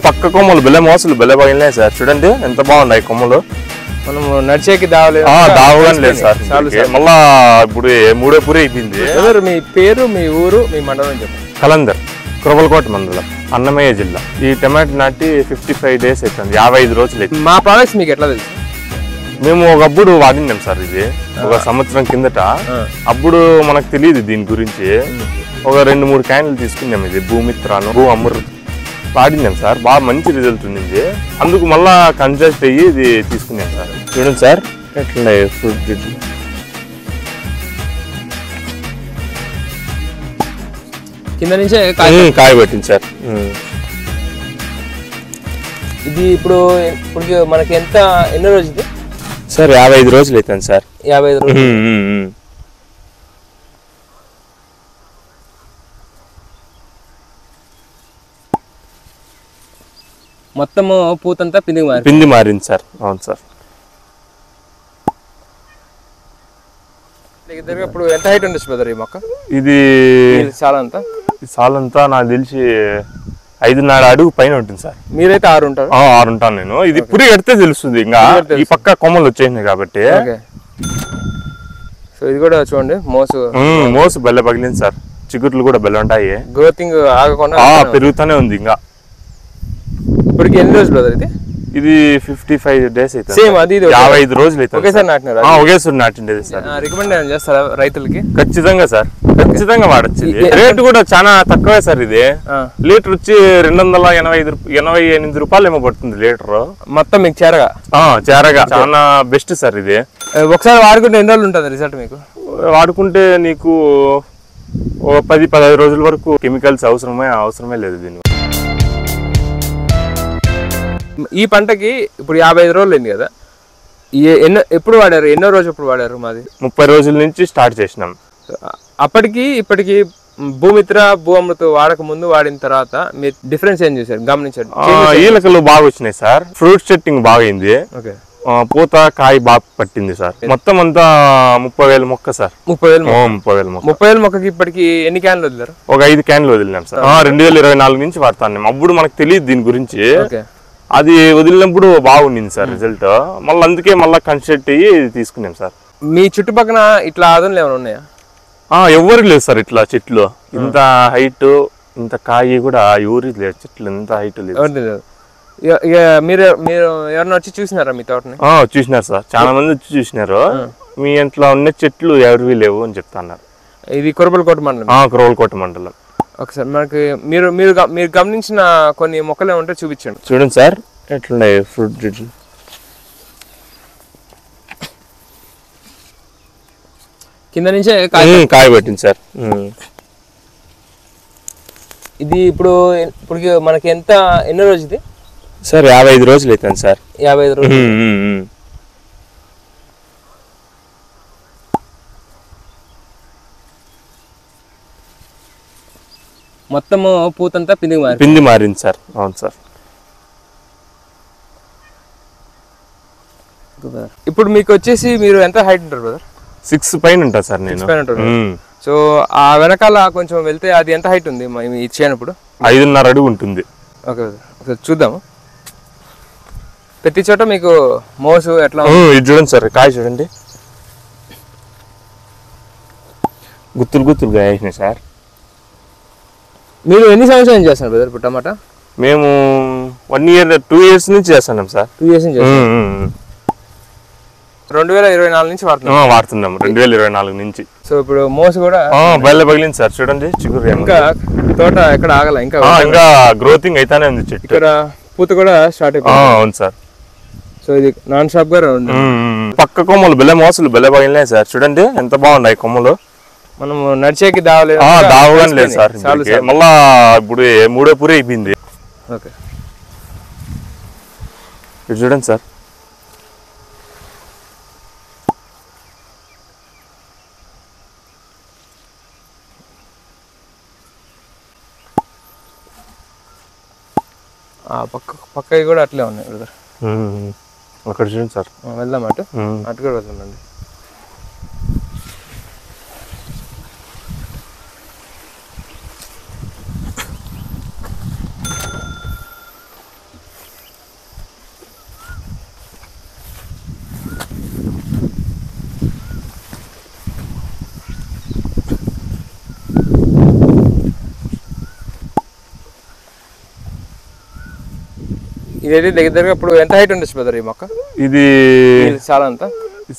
పక్క కొమ్మలు బెల్ల మోసలు బెల్ల పగిలినాయి సార్. చూడండి ఎంత బాగున్నాయి కొమ్మలు. మనం నడిచేకి దావలేదు, దావగానే లేదు సార్. మళ్ళా ఇప్పుడు మూడో పూరి అయిపోయింది. మీ పేరు, మీ ఊరు, మీ మండలం చెప్పండి. కలందర్, కురబలకోట మండలం, అన్నమయ్య జిల్లా. ఈ టమాటో నాటి 55 days అవుతుంది, 55 రోజులు అయితే. మా ప్రోడక్ట్స్ మీకు ఎట్లా తెలుసు? మేము ఒకప్పుడు వాడినాం సార్. ఇది ఒక సంవత్సరం కిందట. అప్పుడు మనకు తెలియదు దీని గురించి. ఒక 2-3 క్యాన్లు తీసుకున్నాం. ఇది భూమిత్రాను, భూ అమృత్ వాడినాం సార్. బాగా మంచి రిజల్ట్ ఉంది. అందుకు మళ్ళా కన్సల్ట్ అయ్యి ఇది తీసుకున్నాం సార్. చూడండి సార్ ఎట్లున్నాయి ఫ్రూట్ గిట్లు. కింద నుంచే కాయ పెట్టింది సార్. ఇది ఇప్పుడు మనకి ఎన్నో రోజుది సార్? 55 రోజులు అవుతుంది సార్. 55 రోజులు. మొత్తము పూతంతా పిండి మారింది సార్. అవును సార్. ఇప్పుడు ఎంత హైట్ ఉండొచ్చు బ్రదర్ ఈ మొక్క? ఇది సాలంతా నాకు తెలిసి 5.5 అడుగు పైన ఉంటుంది సార్. మీరైతే 6 ఉంటారు? 6 ఉంటాను నేను. ఇది పురి కడితే తెలుస్తుంది. ఇంకా ఈ పక్క కొమ్మలు వచ్చేసినాయి కాబట్టి. సో ఇది కూడా చూడండి, మోసు బెల్ల పగిలింది సార్. చిగుర్లు కూడా బెల్ల ఉంటాయి. గ్రోతింగ్ ఆగకుండా పెరుగుతూనే ఉంది. ఇంకా ఇప్పటికి ఎన్ని రోజులు బ్రదర్ ఇది? ఇది 55 days అయితే. సేమ్ అది 55 రోజులు అయితే. ఒకేసారి నాటినారు? ఒకేసారి నాటిండేది సార్. రికమెండ్ చేస్తారా రైతులకి? ఖచ్చితంగా సార్, ఖచ్చితంగా వాడచ్చు. రేటు కూడా చాలా తక్కువే సార్. ఇది లీటర్ వచ్చి 288 రూపాయలు ఏమో పడుతుంది లీటర్. మొత్తం మీకు చేరగా చాలా బెస్ట్ సార్. ఇది ఒకసారి వాడుకుంటే ఎన్ని రోజులు ఉంటుంది రిజల్ట్ మీకు? వాడుకుంటే నీకు 10-15 రోజుల వరకు కెమికల్స్ అవసరమే లేదు దీన్ని. ఈ పంటకి ఇప్పుడు 55 రోజులు అయింది కదా, ఎప్పుడు వాడారు? ఎన్నో రోజు ఎప్పుడు వాడారు? మాది 30 రోజుల నుంచి స్టార్ట్ చేసినాం. అప్పటికి ఇప్పటికి భూమిత్ర, భూ అమృత వాడక ముందు వాడిన తర్వాత మీరు డిఫరెన్స్ ఏం చూసారు, గమనించారు? ఈలకలు బాగా వచ్చినాయి సార్. ఫ్రూట్ సెట్టింగ్ బాగా అయింది. పూత కాయ బాగా పట్టింది సార్. మొత్తం అంతా 30,000 మొక్క సార్. 30,000 మొక్కకి ఇప్పటికి ఎన్ని క్యాన్లు వదిలేరు? ఒక 5 క్యాన్లు వదిలినాం సార్. 2024 నుంచి వాడుతాను. అప్పుడు మనకు తెలియదు దీని గురించి. అది వదిలినప్పుడు బాగుండింది సార్ రిజల్ట్. మళ్ళీ అందుకే మళ్ళీ కన్సల్ట్ అయ్యి తీసుకున్నాం సార్. మీ చుట్టుపక్కల ఇట్లా ఆదనలు ఏమైనా ఉన్నాయా? ఎవరికి లేదు సార్ ఇట్లా చెట్లు. ఇంత హైట్, ఇంత కాయ కూడా ఎవరికి లేదు. చెట్లు ఇంత హైట్ లేదు. మీరు ఎవరైనా వచ్చి చూసినారా మీ తోటని? చూసినారు సార్, చాలా మంది వచ్చి చూసినారు. మీ ఇంట్లో ఉన్న చెట్లు ఎవరివి లేవు అని చెప్తున్నారు. ఇది కురబలకోట మండలం? కురబలకోట మండలం. ఒకసారి మనకి మీరు గమనించిన కొన్ని మొక్కలు ఏమంటే చూపించండి. చూడండి సార్ ఎట్లున్నాయి ఫ్రూట్ గిట్లు. కింద నుంచే కాయ పెట్టింది సార్. ఇది ఇప్పుడు మనకి ఎన్నో రోజు ఇది సార్? 55 రోజులు అవుతుంది సార్. 55 రోజులు. మొత్తము పూతంతా పిండి మారింది సార్. అవును సార్. ఇప్పుడు మీకు వచ్చేసి మీరు ఎంత హైట్ ఉంటారు బ్రదర్? 6 పైన ఉంటారు సార్ నేను. సో ఆ వెనకాల కొంచెం వెళ్తే అది ఎంత హైట్ ఉంది ఇచ్చేనప్పుడు? 5.5 అడుగు ఉంటుంది. ఓకే బ్రదర్, చూద్దాము. ప్రతి చోట మీకు మోసు ఎట్లా? ఇది చూడండి సార్, కాయ చూడండి, గుత్తులుగా వేసినాయి సార్. మీరు ఎన్ని సంవత్సరాలు చేస్తున్నారు బ్రదర్ ఇప్పుడు టమాటా? మేము 1 year 2 years నుంచి చేస్తున్నాం సార్. 2 years నుంచి 2024 నుంచి వాడుతున్నాం. 2024 నుంచి. సో ఇప్పుడు మోసు కూడా బయలు పగిలింది సార్. చూడండి చిగురు. ఇంకా తోట ఎక్కడ ఆగల, ఇంకా గ్రోతింగ్ అయితేనే ఉంది చెట్టు. ఇక్కడ పూత కూడా స్టార్ట్ అయిపోయింది. అవును సార్. సో ఇది నాన్ స్టాప్ గా ఉంది. పక్క కొమ్మలు బెల్ల మోసలు బెల్ల పగిలినాయి సార్. చూడండి ఎంత బాగున్నాయి కొమ్మలు. మనం నడిచేకి దావలేదు, దావగానే లేదు సార్. మళ్ళా ఇప్పుడు మూడో పూరి అయిపోయింది. ఓకే, ఇది చూడండి సార్. పక్కవి కూడా అట్లే ఉన్నాయి బ్రదర్. అక్కడ చూడండి సార్. వెళ్దాం అటు కూడా వెళ్దామండి. ఇదైతే దగ్గర ఇప్పుడు ఎంత హైట్ ఉండొచ్చు బ్రదర్ ఈ మొక్క? ఇది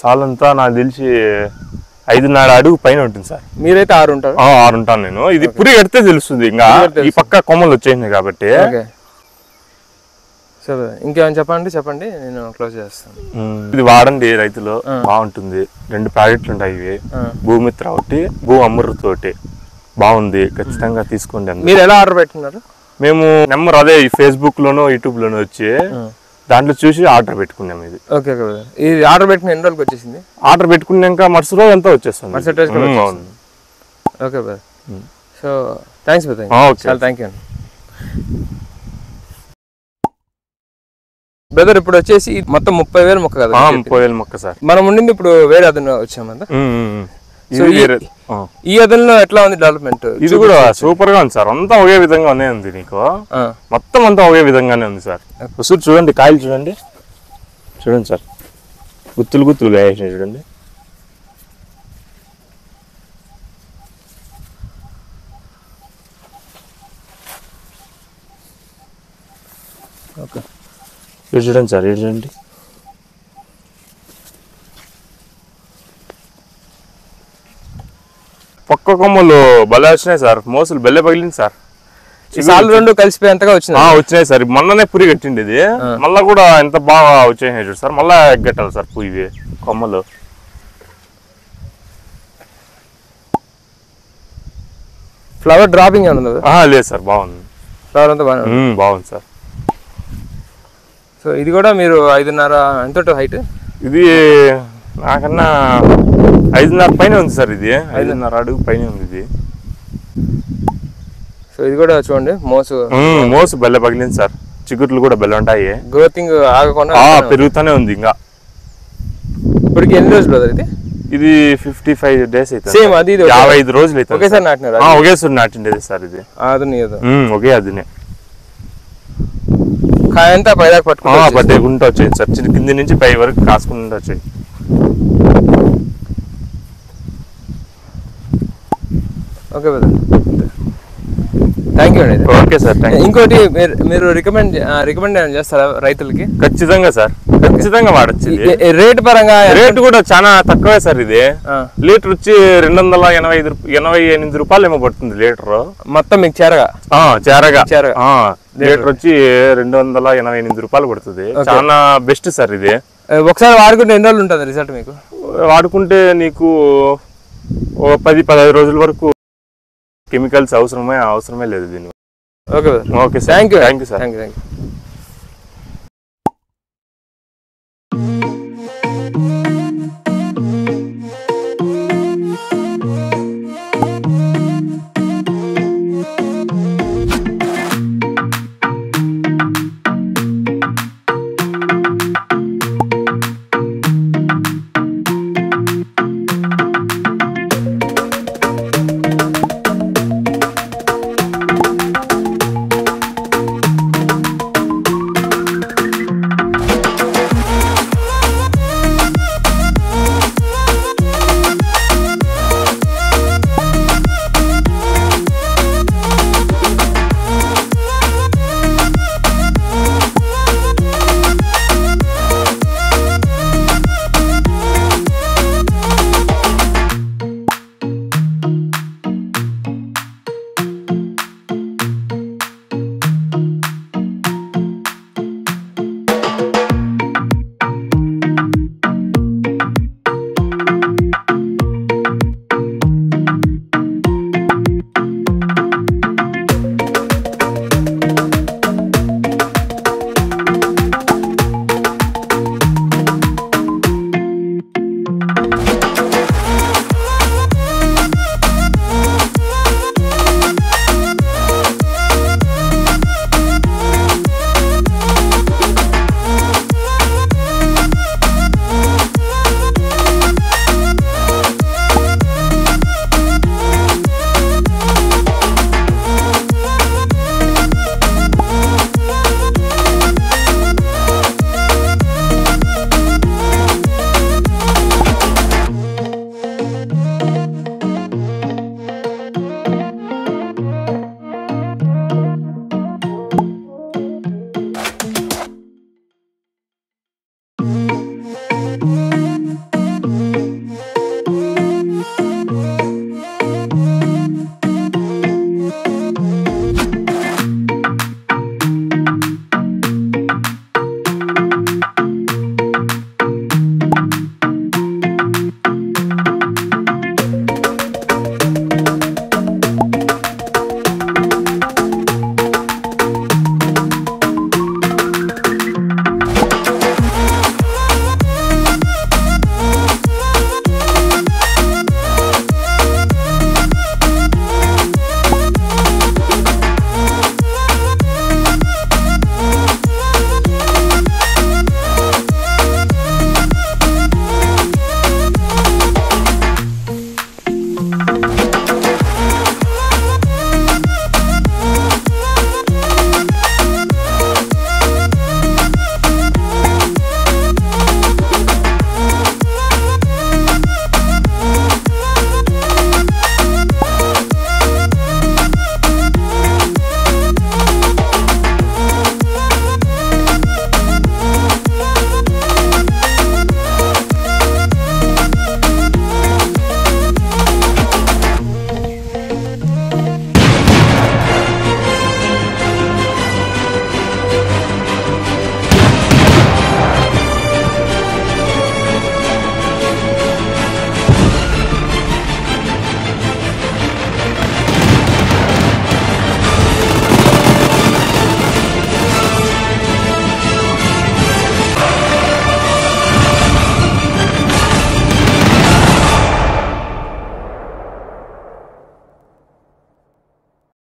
సాలంతా నాకు తెలిసి 5.5 అడుగు పైన ఉంటుంది సార్. మీరైతే 6 ఉంటారు? 6 ఉంటాను నేను. ఇది పురి కడితే తెలుస్తుంది, ఇంకా ఈ పక్క కొమ్మలు వచ్చేసినాయి కాబట్టి. సరే ఇంకేమైనా చెప్పండి, నేను క్లోజ్ చేస్తాను. ఇది వాడండి రైతులు, బాగుంటుంది. 2 ప్యాకెట్లు ఉంటాయి ఇవి, భూమిత్ర ఒకటి, భూ అమృత్ ఒకటి. బాగుంది, ఖచ్చితంగా తీసుకోండి. మీరు ఎలా ఆర్డర్ పెట్టుకున్నారు? మేము నెంబర్ అదే ఫేస్బుక్ లోనో యూట్యూబ్ లోనో వచ్చి దాంట్లో చూసి ఆర్డర్ పెట్టుకున్నాం. ఇది ఓకే ఇది ఆర్డర్ పెట్టుకుని ఎన్ని రోజులకి వచ్చేసింది? ఆర్డర్ పెట్టుకున్నాక మరుసటి రోజు ఎంత వచ్చేస్తుంది. Okay brother, so thanks brother. చాలా థ్యాంక్ యూ అండి. బ్రదర్ ఇప్పుడు వచ్చేసి మొత్తం 30,000 మొక్క కదా? 30,000 మొక్క సార్. మనం ఉండింది ఇప్పుడు వేరే అదన వచ్చామంతా. ఈ అదనలో ఎట్లా ఉంది డెవలప్మెంట్? ఇది కూడా సూపర్ గా ఉంది సార్. అంతా ఒకే విధంగానే ఉంది, నీకు మొత్తం అంతా ఒకే విధంగానే ఉంది సార్. చూడండి, కాయలు చూడండి సార్, గుత్తులు వేసినాయి చూడండి. ఓకే చూడండి సార్, చూడండి. పక్క కొమ్మలు బలే వచ్చినాయి సార్, మోసులు బెల్లె పగిలింది సార్. సార్లు 2 కలిసిపోయేంతగా వచ్చినాయి సార్. మొన్ననే పురి కట్టిండి ఇది, మళ్ళా కూడా ఎంత బాగా వచ్చేసినాయి చూడు సార్. మళ్ళా ఎగ్గట్టాలి సార్ పుయ్యి కొమ్మలు. ఫ్లవర్ డ్రాపింగ్ ఏమన్నా? లేదు సార్, బాగుంది. ఫ్లవర్ అంతా బాగుంది సార్. సో ఇది కూడా మీరు 5.5 ఎంత హైట్? ఇది నాకన్నా 5.5 పైన ఉంది సార్. ఇది 5.5 అడుగు పైన ఉంది ఇది. సో ఇది కూడా చూడండి, మోసు బెల్ల పగిలింది సార్. చిగుర్లు కూడా బెల్ల ఉంటాయి. గ్రోతింగ్ ఆగకుండా పెరుగుతూనే ఉంది. ఇంకా ఇప్పటికి ఎన్ని రోజులు బ్రదర్ ఇది? ఇది 55 days అయితే. సేమ్ అది 55 రోజులు అయితే ఒకేసారి నాటినారు? ఒకేసారి నాటిండేది సార్. ఇది ఒకే అదినే. కాయ అంతా పైదాకా పట్టుకుంటూ వచ్చాయి సార్. కింది నుంచి పై వరకు కాసుకుంటూ వచ్చాయి. ఓకే బ్రదర్, థ్యాంక్ యూ అండి. ఓకే సార్, ఇంకోటి మీరు రికమెండ్ చేస్తారా రైతులకి? ఖచ్చితంగా సార్, ఖచ్చితంగా వాడచ్చు. రేట్ పరంగా రేట్ కూడా చాలా తక్కువే సార్. ఇది లీటర్ వచ్చి 288 రూపాయలు ఏమో పడుతుంది లీటర్. మొత్తం మీకు చేరగా లీటర్ వచ్చి 288 రూపాయలు పడుతుంది. చాలా బెస్ట్ సార్ ఇది. ఒకసారి వాడుకుంటే ఎన్ని రోజులు ఉంటుంది రిజల్ట్ మీకు? వాడుకుంటే నీకు 10-15 రోజుల వరకు కెమికల్స్ అవసరమే లేదు దీన్ని. Okay, okay thank you sir.